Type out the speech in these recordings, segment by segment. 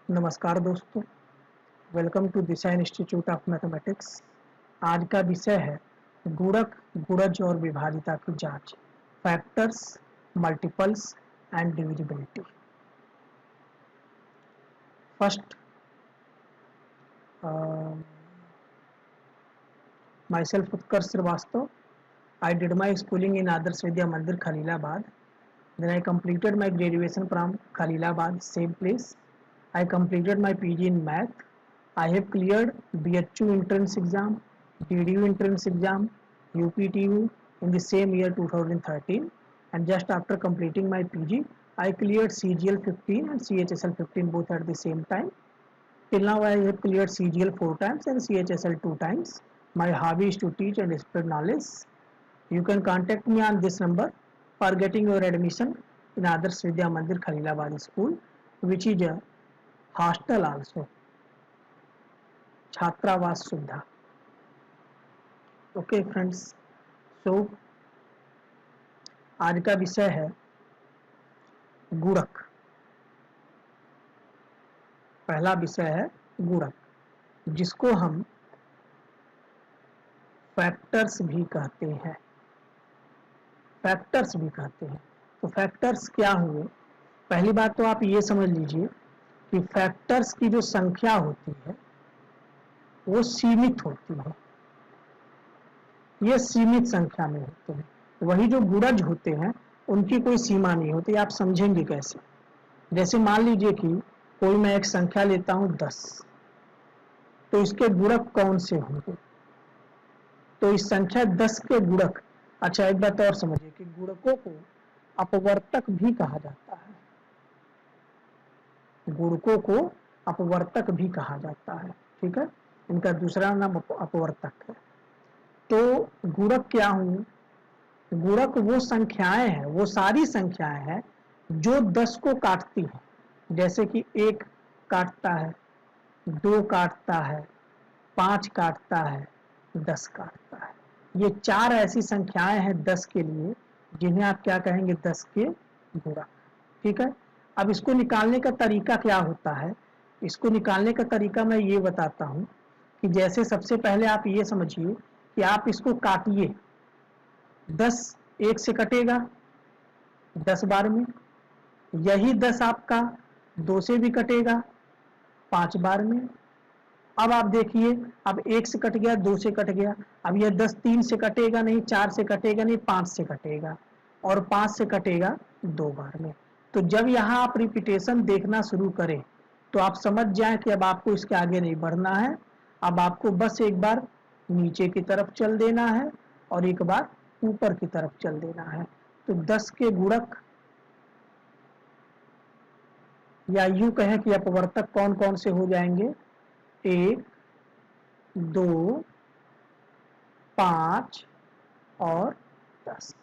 नमस्कार दोस्तों, welcome to Disha institute of mathematics. आज का विषय है गुणक, गुणज और विभाज्यता की जांच, factors, multiples and divisibility. First, myself Utkarsh Srivastava. I did my schooling in Adarsh Vidya Mandir, Khalilabad. Then I completed my graduation from Khalilabad, same place. I completed my PG in math. I have cleared BHU entrance exam, DDU entrance exam, UPTU in the same year 2013. And just after completing my PG, I cleared CGL 15 and CHSL 15 both at the same time. Till now I have cleared CGL 4 times and CHSL 2 times. My hobby is to teach and spread knowledge. You can contact me on this number for getting your admission in Adarsh Vidya Mandir Khalilabad School, which is a hostel also, छात्रावास सुविधा। Okay friends, सो आज का विषय है गुणक। पहला विषय है गुणक, जिसको हम फैक्टर्स भी कहते हैं। फैक्टर्स भी कहते हैं। तो फैक्टर्स क्या हुए? पहली बात तो आप ये समझ लीजिए कि फैक्टर्स की जो संख्या होती है वो सीमित होती है। ये सीमित संख्या में होते हैं। वही जो गुणज होते हैं उनकी कोई सीमा नहीं होती। आप समझेंगे कैसे? जैसे मान लीजिए कि कोई मैं एक संख्या लेता हूं 10, तो इसके गुणक कौन से होंगे? तो इस संख्या 10 के गुणक, अच्छा एक बात और समझिए कि गुणकों को अपवर्तक भी कहा जाता है। गुणकों को अपवर्तक भी कहा जाता है, ठीक है। इनका दूसरा नाम अपवर्तक है। तो गुणक क्या होंगे? गुणक वो संख्याएं हैं, वो सारी संख्याएं हैं जो 10 को काटती हैं। जैसे कि 1 काटता है, 2 काटता है, 5 काटता है, 10 काटता है। ये 4 ऐसी संख्याएं हैं 10 के लिए, जिन्हें आप क्या कहेंगे? 10 के गुणक, ठीक है। अब इसको निकालने का तरीका क्या होता है? इसको निकालने का तरीका मैं ये बताता हूं कि जैसे सबसे पहले आप ये समझिए कि आप इसको काटिए। 10 1 से कटेगा 10 बार में, यही 10 आपका 2 से भी कटेगा 5 बार में। अब आप देखिए, अब 1 से कट गया, 2 से कट गया, अब यह 10 3 से कटेगा नहीं, 4 से कटेगा नहीं, 5 से कटेगा, और 5 से कटेगा 2 बार में। तो जब यहाँ आप रिपीटेशन देखना शुरू करें तो आप समझ जाएं कि अब आपको इसके आगे नहीं बढ़ना है। अब आपको बस एक बार नीचे की तरफ चल देना है और एक बार ऊपर की तरफ चल देना है। तो 10 के गुणक, या यूं कहें कि अपवर्तक कौन कौन से हो जाएंगे? 1, 2, 5 और 10।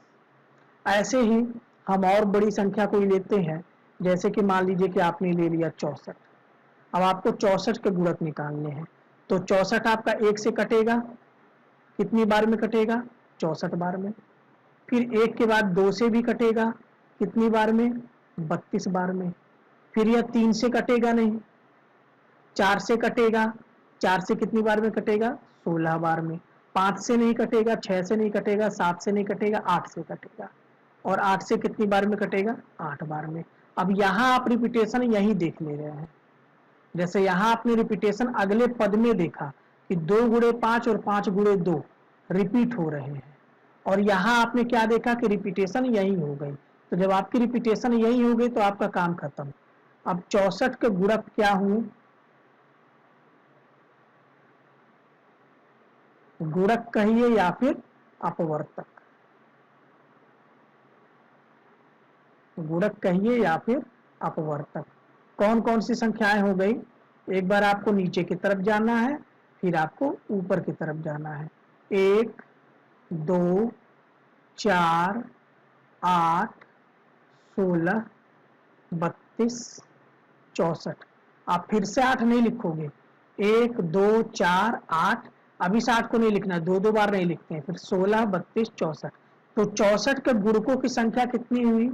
ऐसे ही हम और बड़ी संख्या कोई लेते हैं, जैसे कि मान लीजिए कि आपने ले लिया 64। अब आपको 64 के गुणक निकालने हैं। तो 64 आपका 1 से कटेगा, कितनी बार में कटेगा? 64 बार में। फिर 1 के बाद 2 से भी कटेगा, कितनी बार में? 32 बार में। फिर यह 3 से कटेगा नहीं, 4 से कटेगा, 4 से कितनी बार में कटेगा? 16 बार में। 5 से नहीं कटेगा, 6 से नहीं कटेगा, 7 से नहीं कटेगा, 8 से कटेगा, और 8 से कितनी बार में कटेगा? 8 बार में। अब यहाँ आप रिपीटेशन यही देख ले रहे हैं। जैसे यहाँ आपने रिपीटेशन अगले पद में देखा कि 2 गुणे 5 और 5 गुणे 2 रिपीट हो रहे हैं, और यहाँ आपने क्या देखा कि रिपीटेशन यही हो गई। तो जब आपकी रिपीटेशन यही हो गई तो आपका काम खत्म। अब 64 के गुणक क्या हुए? गुणक कहिए या फिर अपवर्तक? गुणक कहिए या फिर अपवर्तक? कौन कौन सी संख्याएं हो गई? एक बार आपको नीचे की तरफ जाना है, फिर आपको ऊपर की तरफ जाना है। 1, 2, 4, 8, 16, 32, 64। आप फिर से 8 नहीं लिखोगे, 1, 2, 4, 8। अब इस 8 को नहीं लिखना, 2 बार नहीं लिखते हैं। फिर 16, 32, 64। तो 64 के गुणकों की संख्या कितनी हुई?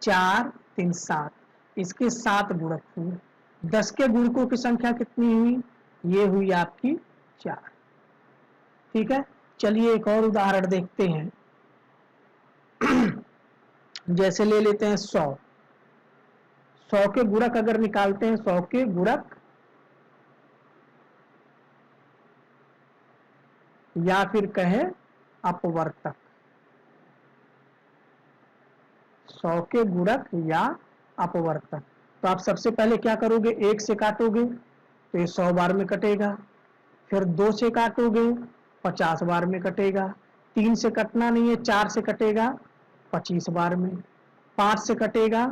4, 3, 7। इसके 7 गुणक हुए। 10 के गुणकों की संख्या कितनी हुई? ये हुई आपकी 4। ठीक है, चलिए एक और उदाहरण देखते हैं। जैसे ले लेते हैं 100। 100 के गुणक अगर निकालते हैं, 100 के गुणक या फिर कहें अपवर्तक, 100 के गुणक या अपवर्तक, तो आप सबसे पहले क्या करोगे? 1 से काटोगे तो ये 100 बार में कटेगा, फिर 2 से काटोगे 50 बार में कटेगा, 3 से कटना नहीं है, 4 से कटेगा 25 बार में, 5 से कटेगा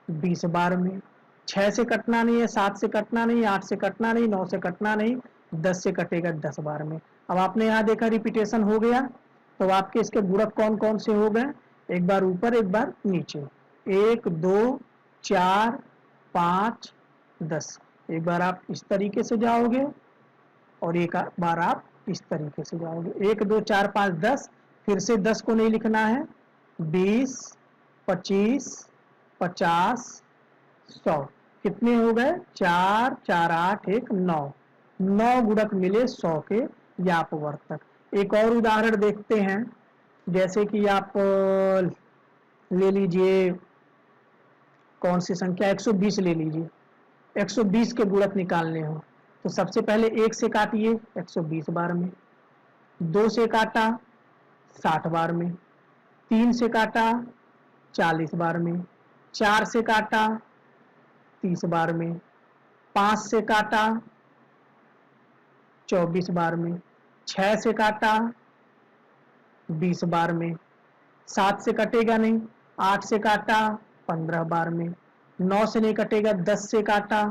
20 बार में, 6 से कटना नहीं है, 7 से कटना नहीं, 8 से कटना नहीं, 9 से कटना नहीं, 10 से कटेगा 10 बार में। अब आपने यहाँ देखा रिपीटेशन हो गया, तो आपके इसके गुणक कौन कौन से हो गए? एक बार ऊपर एक बार नीचे, 1 2 4 5 10। एक बार आप इस तरीके से जाओगे और एक बार आप इस तरीके से जाओगे, 1 2 4 5 10। फिर से 10 को नहीं लिखना है, 20 25 50 100। कितने हो गए? 4 4 8 1 9। 9 गुणक मिले 100 के या अपवर्तक। एक और उदाहरण देखते हैं, जैसे कि आप ले लीजिए कौन सी संख्या, 120 ले लीजिए। 120 के गुणक निकालने हो तो सबसे पहले 1 से काटिए 120 बार में, 2 से काटा 60 बार में, 3 से काटा 40 बार में, 4 से काटा 30 बार में, 5 से काटा 24 बार में, 6 से काटा 20 बार में, 7 से कटेगा नहीं, 8 से काटा 15 बार में, 9 से नहीं कटेगा, 10 से काटा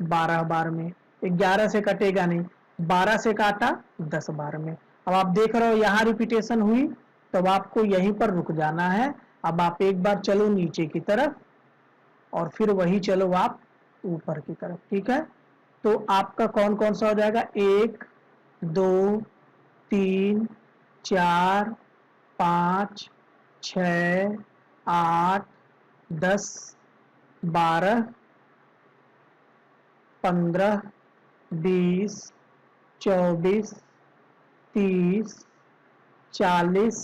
12 बार में, 11 से कटेगा नहीं, 12 से काटा 10 बार में। अब आप देख रहे हो यहाँ रिपीटेशन हुई, तब आपको यहीं पर रुक जाना है। अब आप एक बार चलो नीचे की तरफ और फिर वही चलो आप ऊपर की तरफ। ठीक है, तो आपका कौन कौन सा हो जाएगा? 1 2 3 4 5 6 8 10 12 15 20 24 30 40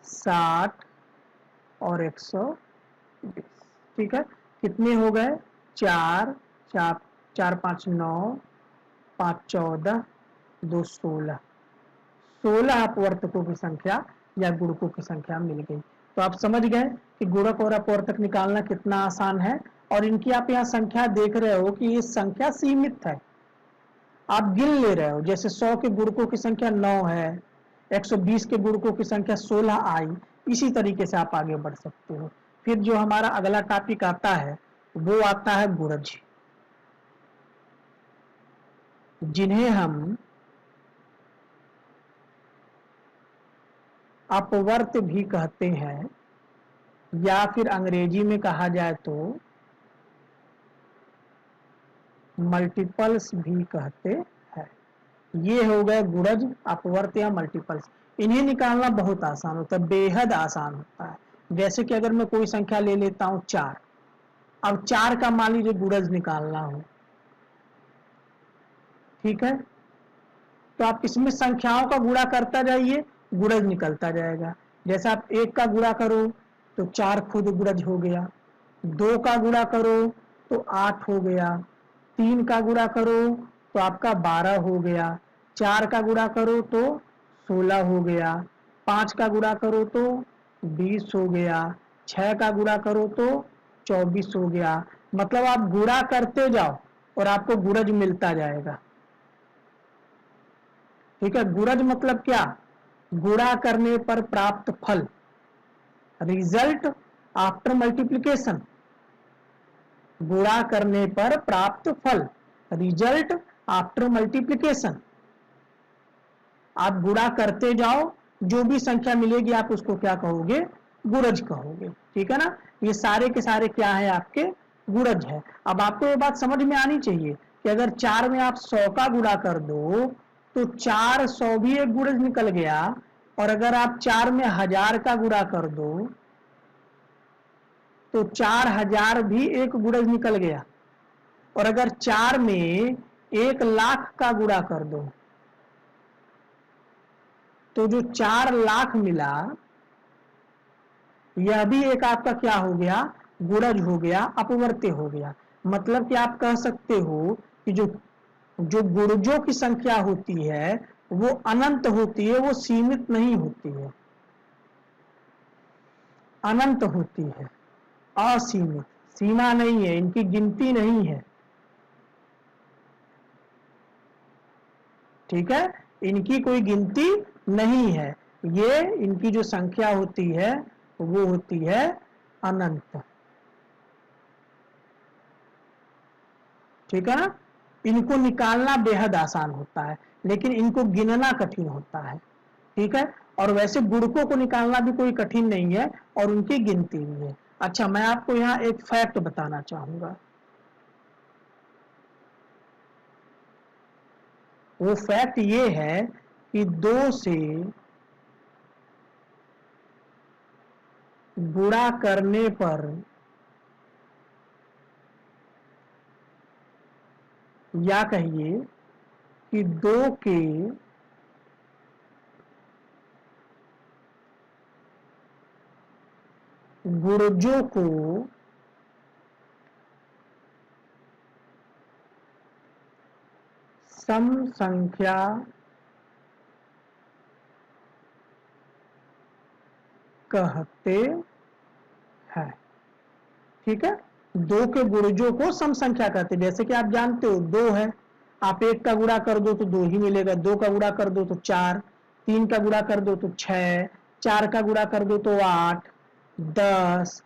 60 और 120। ठीक है, कितने हो गए? 4 4 4 5 9 5 14 2 16। 16 अपवर्तकों की संख्या या गुणकों की संख्या मिल गई। तो आप समझ गए कि गुणक और अपवर्तक निकालना कितना आसान है। और इनकी आप यहाँ संख्या देख रहे हो कि ये संख्या सीमित है, आप गिन ले रहे हो। जैसे 100 के गुणकों की संख्या 9 है, 120 के गुणकों की संख्या 16 आई। इसी तरीके से आप आगे बढ़ सकते हो। फिर जो हमारा अगला टॉपिक आता है वो आता है गुणज, जिन्हें हम अपवर्त भी कहते हैं, या फिर अंग्रेजी में कहा जाए तो मल्टीपल्स भी कहते हैं। ये हो गए गुणज, अपवर्त या मल्टीपल्स। इन्हें निकालना बहुत आसान होता है, बेहद आसान होता है। जैसे कि अगर मैं कोई संख्या ले लेता हूं 4, अब 4 का मान लीजिए गुणज निकालना हो, ठीक है, तो आप इसमें संख्याओं का गुणा करता जाइए, गुणज निकलता जाएगा। जैसे आप 1 का गुणा करो तो 4 खुद गुणज हो गया, 2 का गुणा करो तो 8 हो गया, 3 का गुणा करो तो आपका 12 हो गया, 4 का गुणा करो तो 16 हो गया, 5 का गुणा करो तो 20 हो गया, 6 का गुणा करो तो 24 हो गया। मतलब आप गुणा करते जाओ और आपको गुणज मिलता जाएगा। ठीक है, गुणज मतलब क्या? गुणा करने पर प्राप्त फल, रिजल्ट आफ्टर मल्टीप्लिकेशन। गुणा करने पर प्राप्त फल, रिजल्ट आफ्टर मल्टीप्लिकेशन। आप गुणा करते जाओ, जो भी संख्या मिलेगी आप उसको क्या कहोगे? गुणज कहोगे। ठीक है ना, ये सारे के सारे क्या है? आपके गुणज है। अब आपको ये बात समझ में आनी चाहिए कि अगर 4 में आप 100 का गुणा कर दो तो 400 भी एक गुणज निकल गया, और अगर आप 4 में 1000 का गुणा कर दो तो 4000 भी एक गुणज निकल गया। और अगर 4 में 1,00,000 का गुणा कर दो तो जो 4,00,000 मिला यह भी एक आपका क्या हो गया, गुणज हो गया, अपवर्त्य हो गया। मतलब कि आप कह सकते हो कि जो गुणजों की संख्या होती है वो अनंत होती है, वो सीमित नहीं होती है, अनंत होती है, असीमित, सीमा नहीं है, इनकी गिनती नहीं है। ठीक है, इनकी कोई गिनती नहीं है, ये इनकी जो संख्या होती है वो होती है अनंत। ठीक है ना, इनको निकालना बेहद आसान होता है लेकिन इनको गिनना कठिन होता है। ठीक है, और वैसे गुणकों को निकालना भी कोई कठिन नहीं है और उनकी गिनती भी है। अच्छा, मैं आपको यहाँ एक फैक्ट बताना चाहूंगा। वो फैक्ट ये है कि 2 से गुणा करने पर या कहिए कि 2 के गुणजों को सम संख्या कहते हैं। ठीक है, 2 के गुणजों को सम संख्या कहते हैं। जैसे कि आप जानते हो 2 है, आप 1 का गुणा कर दो तो 2 ही मिलेगा, 2 का गुणा कर दो तो 4, 3 का गुणा कर दो तो 6, 4 का गुणा कर दो तो 8, 10,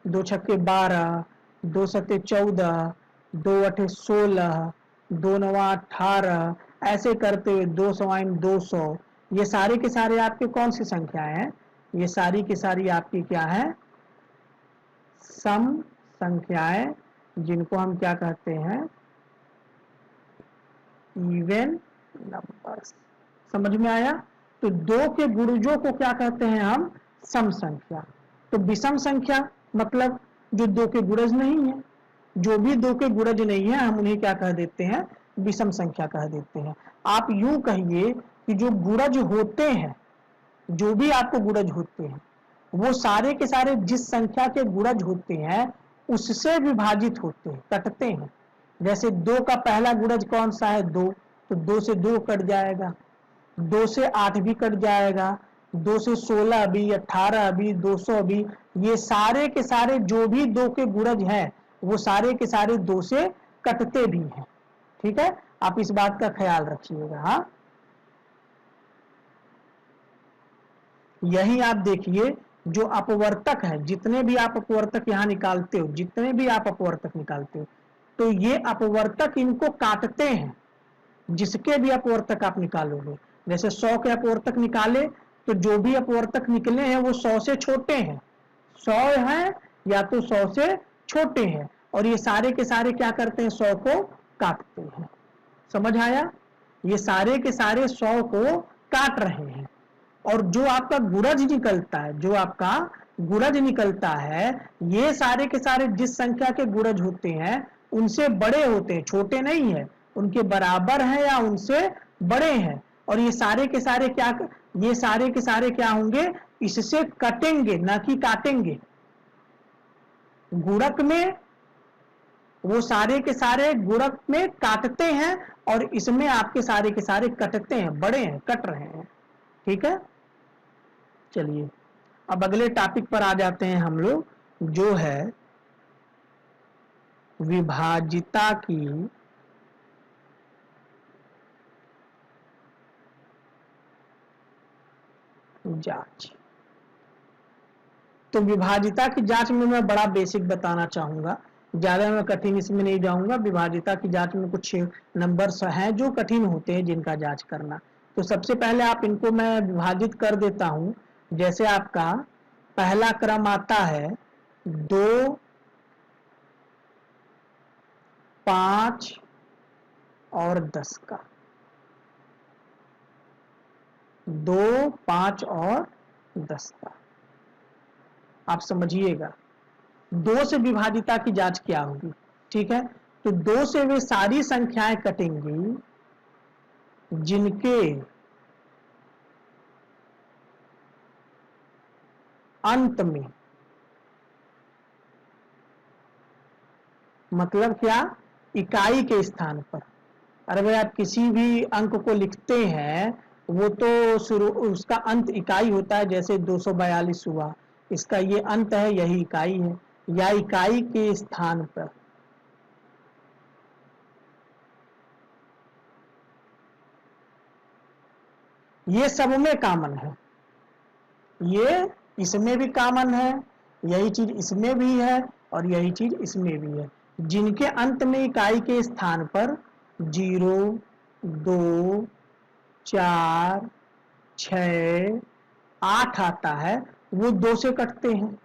2 छक्के 12, 2 सत्ते 14, 2 अठे 16, 2 नवा 18, ऐसे करते हुए 2 सवाइन 200। ये सारे के सारे आपके कौन सी संख्याएं हैं? ये सारी की सारी आपकी क्या है, सम संख्याएं, जिनको हम क्या कहते हैं, इवन नंबर्स। समझ में आया? तो 2 के गुणजों को क्या कहते हैं हम, सम संख्या। तो विषम संख्या मतलब जो 2 के गुणज नहीं है, जो भी 2 के गुणज नहीं है हम उन्हें क्या कह देते हैं, विषम संख्या कह देते हैं। आप यूं कहिए कि जो गुणज होते हैं, जो भी आपको गुणज होते हैं वो सारे के सारे जिस संख्या के गुणज होते हैं उससे विभाजित होते हैं, कटते हैं। जैसे 2 का पहला गुणज कौन सा है, 2, तो 2 से 2 कट जाएगा, 2 से 8 भी कट जाएगा, 2 से 16 भी, 18 भी, 200 भी। ये सारे के सारे जो भी 2 के गुणज हैं वो सारे के सारे 2 से कटते भी हैं। ठीक है, आप इस बात का ख्याल रखिएगा। हाँ, यही आप देखिए जो अपवर्तक है, जितने भी आप अपवर्तक यहाँ निकालते हो, जितने भी आप अपवर्तक निकालते हो, तो ये अपवर्तक इनको काटते हैं। जिसके भी अपवर्तक आप निकालोगे, जैसे 100 के अपवर्तक निकाले तो जो भी अपवर्तक निकले हैं वो 100 से छोटे हैं, 100 हैं या तो 100 से छोटे हैं, और ये सारे के सारे क्या करते हैं, 100 को काटते हैं। समझ आया? ये सारे के सारे 100 को काट रहे हैं। और जो आपका गुणज निकलता है, जो आपका गुणज निकलता है, ये सारे के सारे जिस संख्या के गुणज होते हैं उनसे बड़े होते हैं, छोटे नहीं है, उनके बराबर है या उनसे बड़े हैं। और ये सारे के सारे क्या, ये सारे के सारे क्या होंगे, इससे कटेंगे, ना कि काटेंगे। गुणक में वो सारे के सारे गुणक में काटते हैं और इसमें आपके सारे के सारे कटते हैं, बड़े हैं, कट रहे हैं। ठीक है, चलिए अब अगले टॉपिक पर आ जाते हैं हम लोग, जो है विभाजिता की जांच। तो विभाजिता की जांच में मैं बड़ा बेसिक बताना चाहूंगा, ज्यादा मैं कठिन इसमें नहीं जाऊंगा। विभाजिता की जांच में कुछ नंबर्स हैं जो कठिन होते हैं जिनका जांच करना। तो सबसे पहले आप इनको मैं विभाजित कर देता हूं। जैसे आपका पहला क्रम आता है 2, 5 और 10 का, 2, 5 और 10 का। आप समझिएगा, 2 से विभाजिता की जांच क्या होगी, ठीक है। तो 2 से वे सारी संख्याएं कटेंगी जिनके अंत में, मतलब क्या, इकाई के स्थान पर। अरे भाई आप किसी भी अंक को लिखते हैं वो तो शुरू उसका अंत इकाई होता है, जैसे 242 हुआ, इसका ये अंत है, यही इकाई है, या इकाई के स्थान पर। ये सब में कॉमन है, ये इसमें भी कॉमन है, यही चीज इसमें भी है और यही चीज इसमें भी है। जिनके अंत में इकाई के स्थान पर 0, 2, 4, 6, 8 आता है वो 2 से कटते हैं।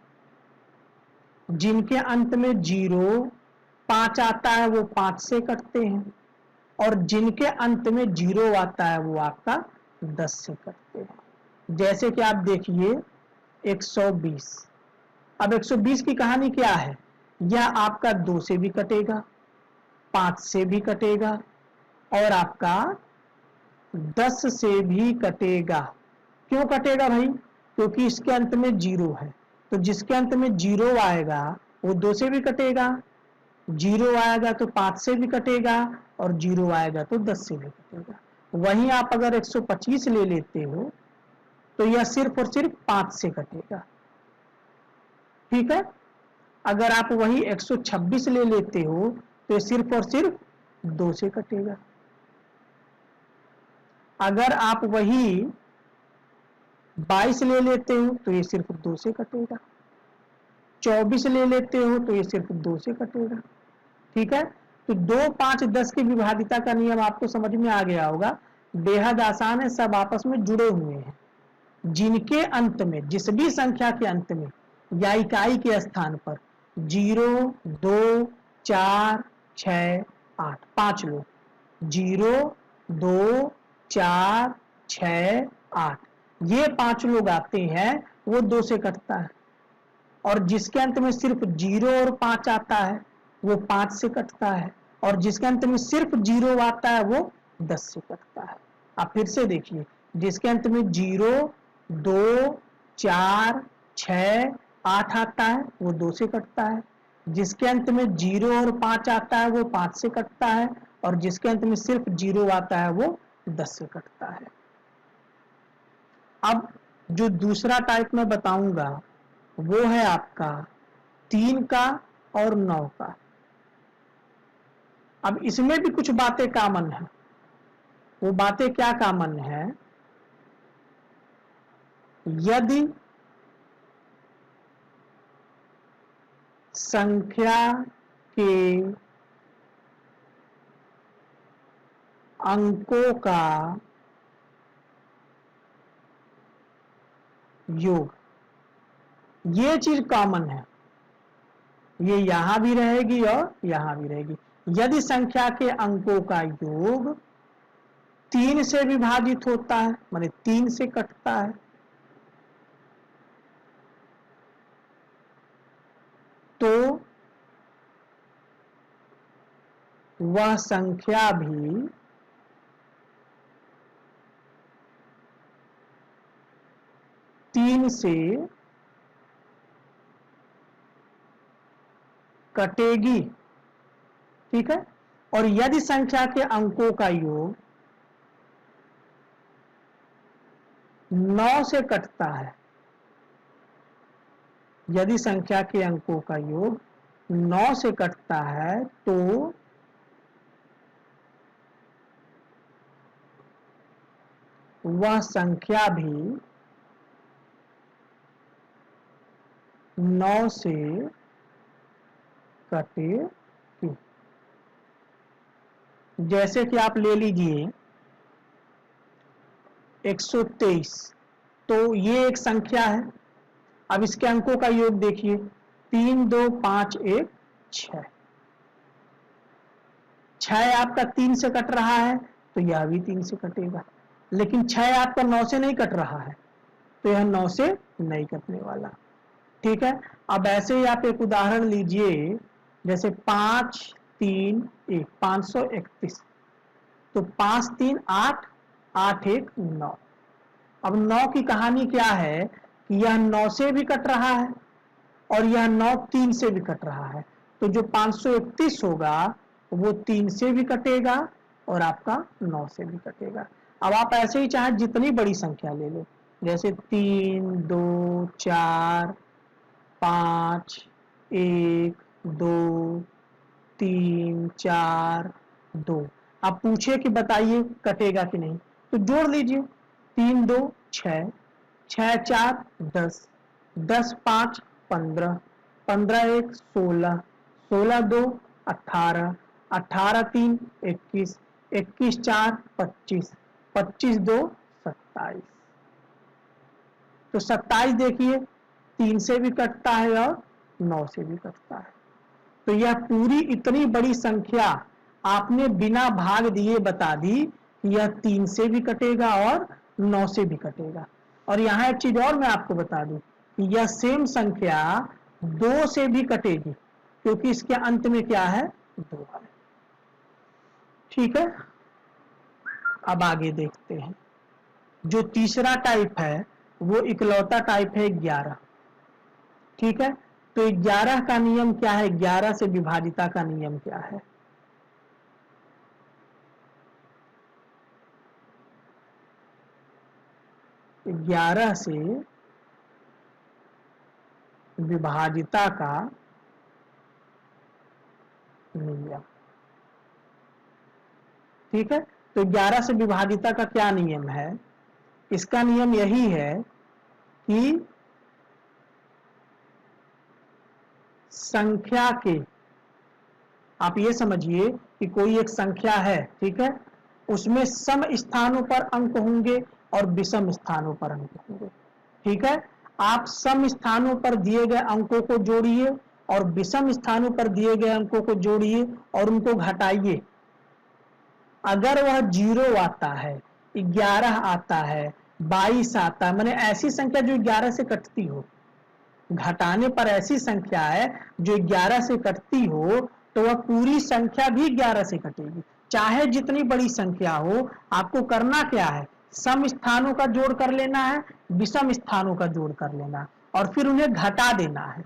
जिनके अंत में 0, 5 आता है वो 5 से कटते हैं, और जिनके अंत में 0 आता है वो आपका 10 से कटते हैं। जैसे कि आप देखिए 120। अब 120 की कहानी क्या है, यह आपका 2 से भी कटेगा, 5 से भी कटेगा और आपका 10 से भी कटेगा। क्यों कटेगा भाई, क्योंकि इसके अंत में 0 है, तो जिसके अंत में 0 आएगा वो 2 से भी कटेगा, 0 आएगा तो 5 से भी कटेगा और 0 आएगा तो 10 से भी कटेगा। वहीं आप अगर 125 ले लेते हो तो यह सिर्फ और सिर्फ 5 से कटेगा, ठीक है। अगर आप वही 126 ले लेते हो तो यह सिर्फ और सिर्फ 2 से कटेगा। अगर आप वही 22 ले लेते हो तो ये सिर्फ 2 से कटेगा, 24 ले लेते हो तो ये सिर्फ 2 से कटेगा, ठीक है। तो 2, 5, 10 की विभाजिता का नियम आपको समझ में आ गया होगा, बेहद आसान है, सब आपस में जुड़े हुए हैं। जिनके अंत में, जिस भी संख्या के अंत में या इकाई के स्थान पर 0, 2, 4, 6, 8, 5 लोग, 0, 2, 4, 6, 8, ये 5 लोग आते हैं वो 2 से कटता है। और जिसके अंत में सिर्फ 0 और 5 आता है वो 5 से कटता है, और जिसके अंत में सिर्फ 0 आता है वो 10 से कटता है। आप फिर से देखिए, जिसके अंत में 0, 2, 4, 6, 8 आता है वो 2 से कटता है, जिसके अंत में 0 और 5 आता है वो 5 से कटता है, और जिसके अंत में सिर्फ 0 आता है वो 10 से कटता है। अब जो दूसरा टाइप मैं बताऊंगा वो है आपका 3 का और 9 का। अब इसमें भी कुछ बातें कॉमन है। वो बातें क्या कॉमन है, यदि संख्या के अंकों का योग, ये चीज कॉमन है, ये यहां भी रहेगी और यहां भी रहेगी। यदि संख्या के अंकों का योग 3 से विभाजित होता है, माने 3 से कटता है, तो वह संख्या भी 3 से कटेगी, ठीक है। और यदि संख्या के अंकों का योग 9 से कटता है, यदि संख्या के अंकों का योग 9 से कटता है तो वह संख्या भी 9 से कटेगी। जैसे कि आप ले लीजिए 123, तो ये एक संख्या है। अब इसके अंकों का योग देखिए, 3, 2, 5, 1, 6। 6 आपका 3 से कट रहा है तो यह भी 3 से कटेगा, लेकिन 6 आपका 9 से नहीं कट रहा है तो यह 9 से नहीं कटने वाला। ठीक है। अब ऐसे ही आप एक उदाहरण लीजिए, जैसे 5 3 1 531। तो 5 3 8, 8 1 9। अब 9 की कहानी क्या है कि यह 9 से भी कट रहा है और यह 9 3 से भी कट रहा है। तो जो 531 होगा वो 3 से भी कटेगा और आपका 9 से भी कटेगा। अब आप ऐसे ही चाहे जितनी बड़ी संख्या ले लो, जैसे 3 2 4 5 1 2 3 4 2। आप पूछे कि बताइए कटेगा कि नहीं, तो जोड़ लीजिए। 3 2 6, 6 4 10, 10 5 15, 15 1 16, 16 2 18, 18 3 21, 21 4 25, 25 2 27। तो 27 देखिए 3 से भी कटता है और 9 से भी कटता है। तो यह पूरी इतनी बड़ी संख्या आपने बिना भाग दिए बता दी कि यह 3 से भी कटेगा और 9 से भी कटेगा। और यहां एक चीज और मैं आपको बता दूं कि यह सेम संख्या 2 से भी कटेगी, क्योंकि इसके अंत में क्या है, 2 है। ठीक है, अब आगे देखते हैं। जो तीसरा टाइप है वो इकलौता टाइप है 11। ठीक है, तो 11 का नियम क्या है, 11 से विभाजिता का नियम क्या है। 11 से विभाजिता का नियम। ठीक है, तो 11 से विभाजिता का क्या नियम है, इसका नियम यही है कि संख्या के, आप ये समझिए कि कोई एक संख्या है, ठीक है, उसमें सम स्थानों पर अंक होंगे और विषम स्थानों पर अंक होंगे। ठीक है, आप सम स्थानों पर दिए गए अंकों को जोड़िए और विषम स्थानों पर दिए गए अंकों को जोड़िए और उनको घटाइए। अगर वह 0 आता है, 11 आता है, 22 आता है, मैंने ऐसी संख्या जो 11 से कटती हो, घटाने पर ऐसी संख्या है जो 11 से कटती हो, तो वह पूरी संख्या भी 11 से कटेगी, चाहे जितनी बड़ी संख्या हो। आपको करना क्या है, सम स्थानों का जोड़ कर लेना है, विषम स्थानों का जोड़ कर लेना है और फिर उन्हें घटा देना है।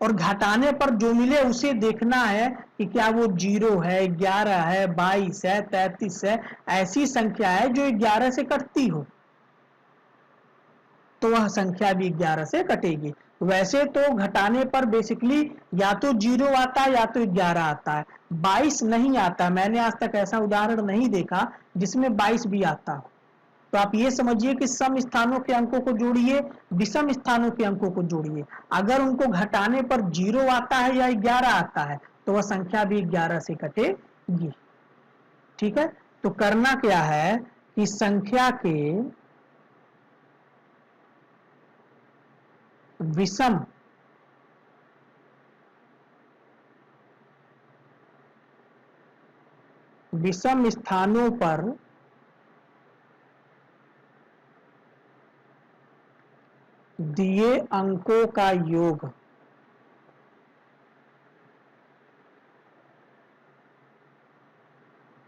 और घटाने पर जो मिले उसे देखना है कि क्या वो 0 है, 11 है, 22 है, 33 है, ऐसी संख्या है जो 11 से कटती हो, तो वह संख्या भी 11 से कटेगी। वैसे तो घटाने पर बेसिकली या तो 0 आता है या तो 11 आता है, 22 नहीं आता। मैंने आज तक ऐसा उदाहरण नहीं देखा जिसमें 22 भी आता हो। तो आप ये समझिए कि सम स्थानों के अंकों को जोड़िए, विषम स्थानों के अंकों को जोड़िए। अगर उनको घटाने पर 0 आता है या 11 आता है तो वह संख्या भी 11 से कटेगी। ठीक है, तो करना क्या है कि संख्या के विषम विषम स्थानों पर दिए अंकों का योग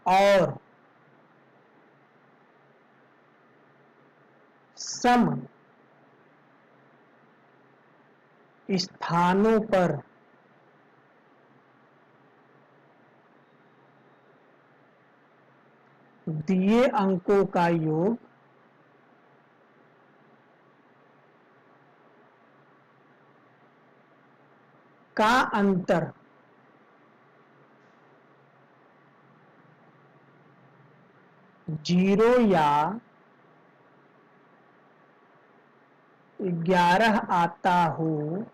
और सम स्थानों पर दिए अंकों का योग का अंतर 0 या 11 आता हो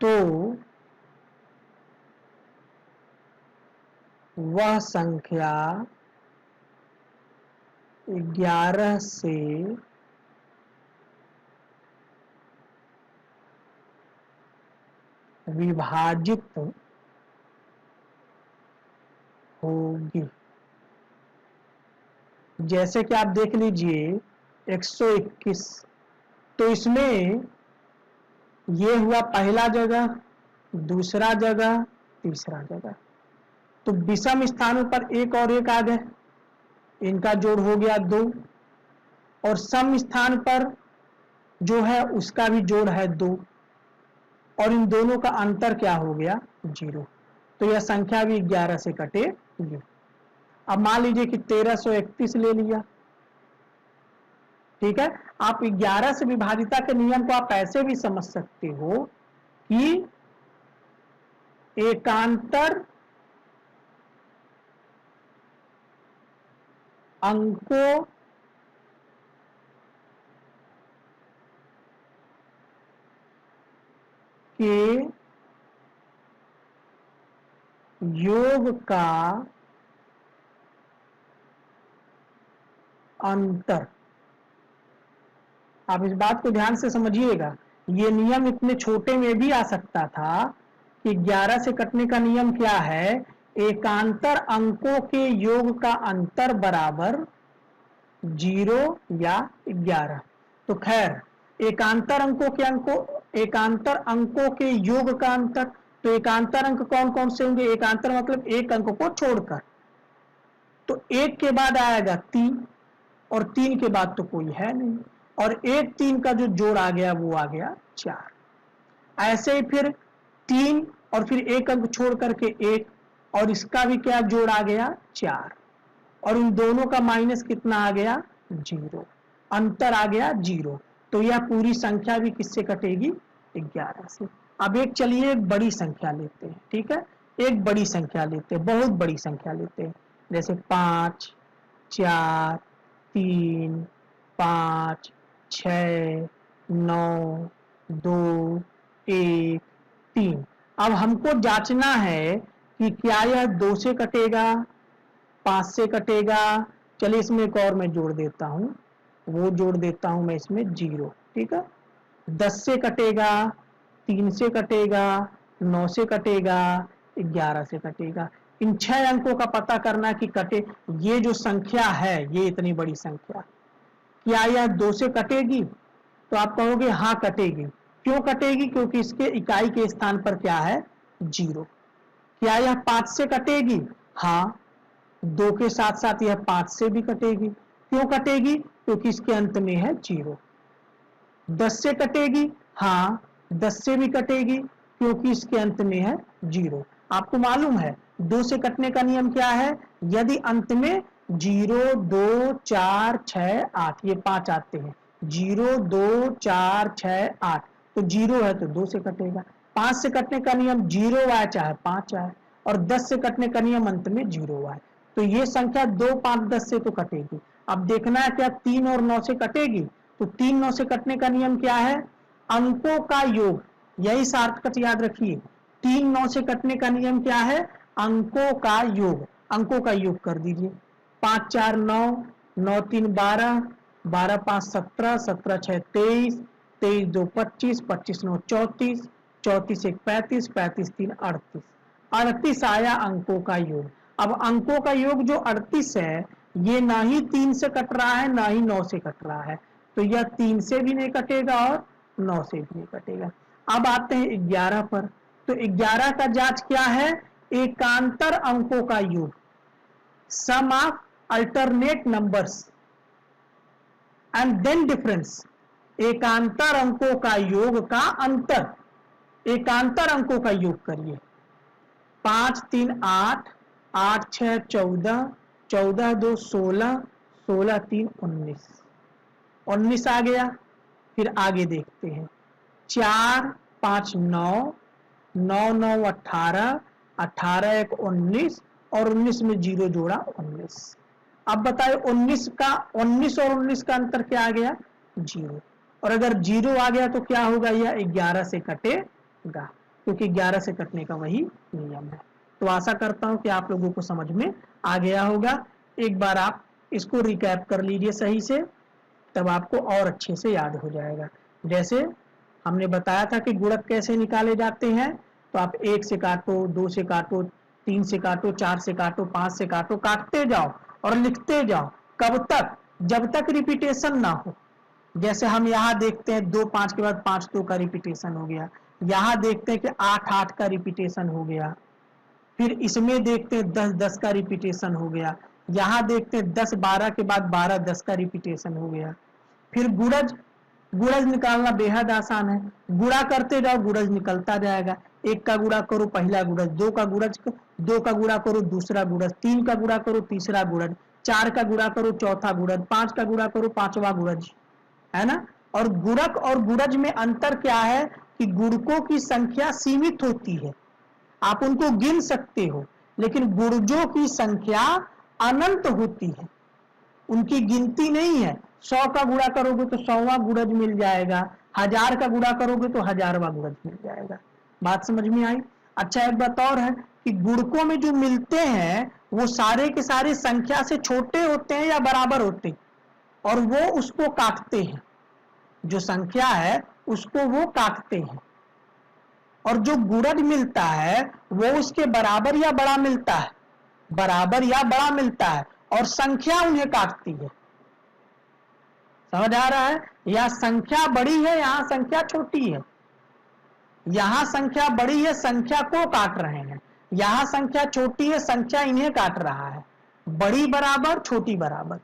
तो वह संख्या 11 से विभाजित होगी। जैसे कि आप देख लीजिए 121, तो इसमें ये हुआ पहला जगह, दूसरा जगह, तीसरा जगह, तो विषम स्थानों पर एक और एक आ गए, इनका जोड़ हो गया 2, और सम स्थान पर जो है उसका भी जोड़ है 2, और इन दोनों का अंतर क्या हो गया 0, तो यह संख्या भी 11 से कटेगी। अब मान लीजिए कि 1331 ले लिया, ठीक है। आप 11 से विभाजिता के नियम को आप ऐसे भी समझ सकते हो कि एकांतर अंकों के योग का अंतर, आप इस बात को ध्यान से समझिएगा, ये नियम इतने छोटे में भी आ सकता था कि 11 से कटने का नियम क्या है, एकांतर अंकों के योग का अंतर बराबर 0 या 11। तो खैर एकांतर अंकों के योग का अंतर, तो एकांतर अंक कौन कौन से होंगे, एकांतर मतलब एक अंक को छोड़कर, तो 1 के बाद आएगा 3, और 3 के बाद तो कोई है नहीं, और 1 3 का जो जोड़ आ गया वो आ गया 4। ऐसे ही फिर 3 और फिर 1 अंक छोड़ करके 1, और इसका भी क्या जोड़ आ गया 4, और उन दोनों का माइनस कितना आ गया 0, अंतर आ गया 0। तो यह पूरी संख्या भी किससे कटेगी 11 से। अब एक चलिए एक बड़ी संख्या लेते हैं, ठीक है, एक बड़ी संख्या लेते हैं, बहुत बड़ी संख्या लेते हैं, जैसे 5 4 3 5 6 9 2 1 3। अब हमको जांचना है कि क्या यह 2 से कटेगा, 5 से कटेगा, चलिए इसमें एक और मैं जोड़ देता हूं, वो जोड़ देता हूं मैं इसमें 0, ठीक है, 10 से कटेगा, 3 से कटेगा, 9 से कटेगा, 11 से कटेगा। इन 6 अंकों का पता करना कि कटे, ये जो संख्या है ये इतनी बड़ी संख्या, क्या यह 2 से कटेगी, तो आप कहोगे हाँ कटेगी। क्यों कटेगी, क्योंकि इसके इकाई के स्थान पर क्या है 0। क्या यह 5 से कटेगी, हाँ 2 के साथ साथ यह 5 से भी कटेगी। क्यों कटेगी, क्योंकि इसके अंत में है 0। 10 से कटेगी, हाँ 10 से भी कटेगी, क्योंकि इसके अंत में है 0। आपको मालूम है 2 से कटने का नियम क्या है, यदि अंत में 0 2 4 6 8 ये 5 आते हैं, 0 2 4 6 8, तो 0 है तो 2 से कटेगा। 5 से कटने का नियम 0 आए चाहे 5 आए, और 10 से कटने का नियम अंत में 0 आए, तो ये संख्या 2 5 10 से तो कटेगी। अब देखना है क्या 3 और 9 से कटेगी, तो 3 9 से कटने का नियम क्या है, अंकों का योग, यही शॉर्टकट याद रखिए, 3 9 से कटने का नियम क्या है, अंकों का योग, अंकों का योग कर दीजिए, 5 4 9 9 3 12 12 5 17 17 6 23 23 2 25 25 9 34 34 1 35 35 3 38 38 आया अंकों का योग। अब अंकों का योग जो 38 है, ये ना ही 3 से कट रहा है ना ही 9 से कट रहा है, तो यह 3 से भी नहीं कटेगा और 9 से भी नहीं कटेगा। अब आते हैं 11 पर, तो 11 का जांच क्या है, एकांतर अंकों का योग, sum of alternate numbers and then difference, एकांतर अंकों का योग का अंतर, एकांतर अंकों का योग करिए, 5 3 8 8 6 14 14 2 16 16 3 19 19 आ गया। फिर आगे देखते हैं, 4 5 9 9 9 18 18 1 19, और 19 में 0 जोड़ा 19। अब बताए 19 और 19 का अंतर क्या आ गया 0, और अगर 0 आ गया तो क्या होगा, यह 11 से कटेगा, क्योंकि 11 से कटने का वही नियम है। तो आशा करता हूं कि आप लोगों को समझ में आ गया होगा। एक बार आप इसको रिकैप कर लीजिए सही से, तब आपको और अच्छे से याद हो जाएगा। जैसे हमने बताया था कि गुणक कैसे निकाले जाते हैं, तो आप 1 से काटो, 2 से काटो, 3 से काटो, 4 से काटो, 5 से काटो, काटते जाओ और लिखते जाओ, कब तक? जब तक रिपीटेशन ना हो। जैसे हम यहाँ देखते हैं 2 5 के बाद 5 2 का रिपीटेशन हो गया, यहाँ देखते हैं कि 8 8 का रिपीटेशन हो गया, फिर इसमें देखते हैं 10 10 का रिपीटेशन हो गया, यहाँ देखते हैं 10 12 के बाद 12 10 का रिपीटेशन हो गया। फिर गुणज, गुणज निकालना बेहद आसान है, गुणा करते जाओ गुणज निकलता जाएगा। 1 का गुणा करो पहला गुणज, 2 का गुणज, 2 का गुणा करो दूसरा गुणज, 3 का गुणा करो तीसरा गुणज, 4 का गुणा करो चौथा गुणज, 5 का गुणा करो पांचवा गुणज, है ना। और गुणक और गुणज में अंतर क्या है कि गुणकों की संख्या सीमित होती है, आप उनको गिन सकते हो, लेकिन गुणजों की संख्या अनंत होती है, उनकी गिनती नहीं है। 100 का गुणा करोगे तो 100वां गुणज मिल जाएगा, 1000 का गुणा करोगे तो 1000वां गुणज मिल जाएगा। बात समझ में आई? अच्छा, एक बात और है कि गुणकों में जो मिलते हैं वो सारे के सारे संख्या से छोटे होते हैं या बराबर होते हैं, और वो उसको काटते हैं, जो संख्या है उसको वो काटते हैं, और जो गुणज मिलता है वो उसके बराबर या बड़ा मिलता है, बराबर या बड़ा मिलता है, और संख्या उन्हें काटती है। समझ आ रहा है? या संख्या बड़ी है, यहां संख्या छोटी है, यहां संख्या बड़ी है, संख्या को काट रहे हैं, यहां संख्या छोटी है, संख्या इन्हें काट रहा है। बड़ी बराबर छोटी बराबर,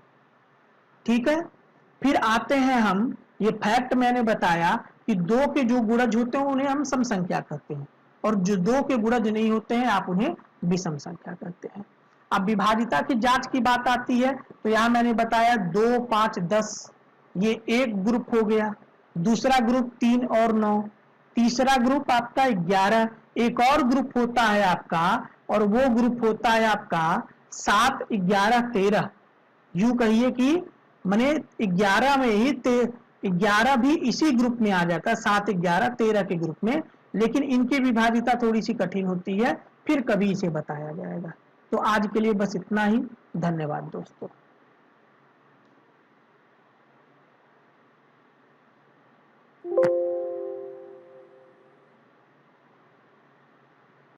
ठीक है। फिर आते हैं हम, ये फैक्ट मैंने बताया कि 2 के जो गुणज होते हैं उन्हें हम सम संख्या कहते हैं, और जो 2 के गुणज नहीं होते हैं आप उन्हें विषम संख्या कहते हैं। अब विभाजिता की जांच की बात आती है तो यहां मैंने बताया 2 5 10 ये एक ग्रुप हो गया, दूसरा ग्रुप 3 और 9, तीसरा ग्रुप आपका 11, एक और ग्रुप होता है आपका, और वो ग्रुप होता है आपका 7 11 13। यूं कहिए कि मैंने 11 में ही 11 भी इसी ग्रुप में आ जाता है, 7 11 13 के ग्रुप में, लेकिन इनकी विभाजिता थोड़ी सी कठिन होती है, फिर कभी इसे बताया जाएगा। तो आज के लिए बस इतना ही, धन्यवाद दोस्तों।